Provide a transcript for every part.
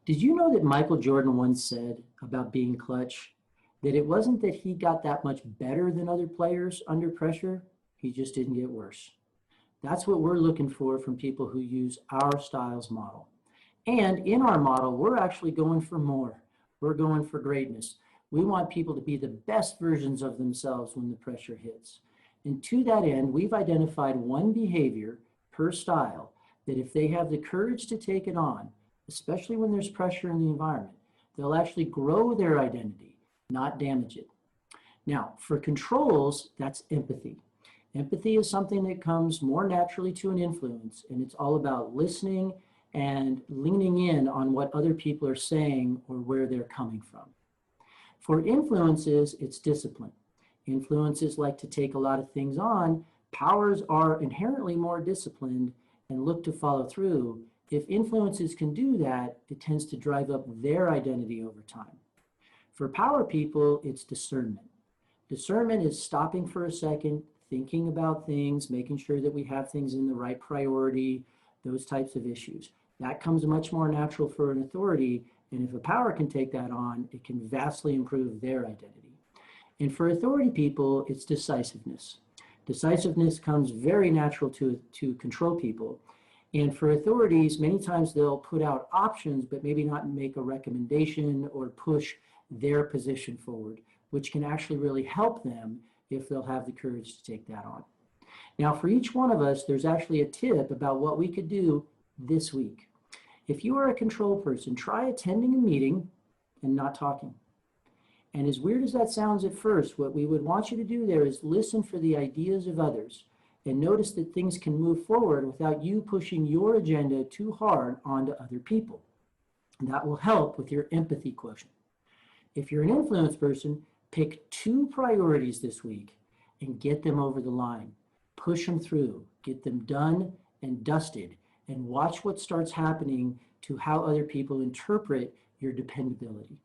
Did you know that Michael Jordan once said about being clutch that it wasn't that he got that much better than other players under pressure, he just didn't get worse. That's what we're looking for from people who use our styles model. And in our model, we're actually going for more. We're going for greatness. We want people to be the best versions of themselves when the pressure hits. And to that end, we've identified one behavior per style that if they have the courage to take it on, especially when there's pressure in the environment, they'll actually grow their identity, not damage it. Now, for controls, that's empathy. Empathy is something that comes more naturally to an influence, and it's all about listening and leaning in on what other people are saying or where they're coming from. For influences, it's discipline. Influences like to take a lot of things on. Powers are inherently more disciplined and look to follow through. If influences can do that, it tends to drive up their identity over time. For power people, it's discernment. Discernment is stopping for a second, thinking about things, making sure that we have things in the right priority, those types of issues. That comes much more natural for an authority, and if a power can take that on, it can vastly improve their identity. And for authority people, it's decisiveness. Decisiveness comes very natural to control people. And for authorities, many times they'll put out options, but maybe not make a recommendation or push their position forward, which can actually really help them if they'll have the courage to take that on. Now, for each one of us, there's actually a tip about what we could do this week. If you are a control person, try attending a meeting and not talking. And as weird as that sounds at first, what we would want you to do there is listen for the ideas of others and notice that things can move forward without you pushing your agenda too hard onto other people. And that will help with your empathy quotient. If you're an influence person, pick 2 priorities this week and get them over the line. Push them through, get them done and dusted, and watch what starts happening to how other people interpret your dependability.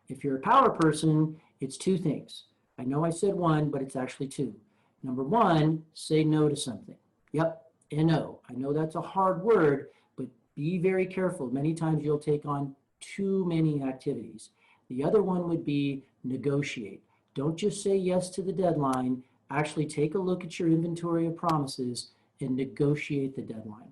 If you're a power person, it's 2 things. I know I said 1, but it's actually 2. Number 1, say no to something. Yep, N-O. I know that's a hard word, but be very careful. Many times you'll take on too many activities. The other one would be negotiate. Don't just say yes to the deadline. Actually take a look at your inventory of promises and negotiate the deadline.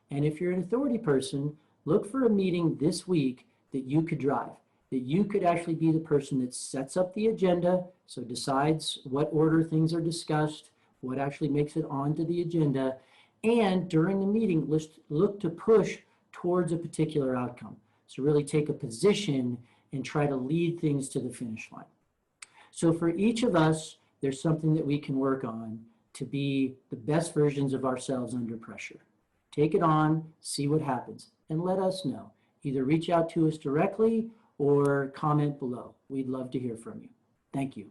And if you're an authority person, look for a meeting this week that you could drive, that you could actually be the person that sets up the agenda, so decides what order things are discussed, what actually makes it onto the agenda, and during the meeting, look to push towards a particular outcome. So really take a position and try to lead things to the finish line. So for each of us, there's something that we can work on to be the best versions of ourselves under pressure. Take it on, see what happens, and let us know. Either reach out to us directly or comment below. We'd love to hear from you. Thank you.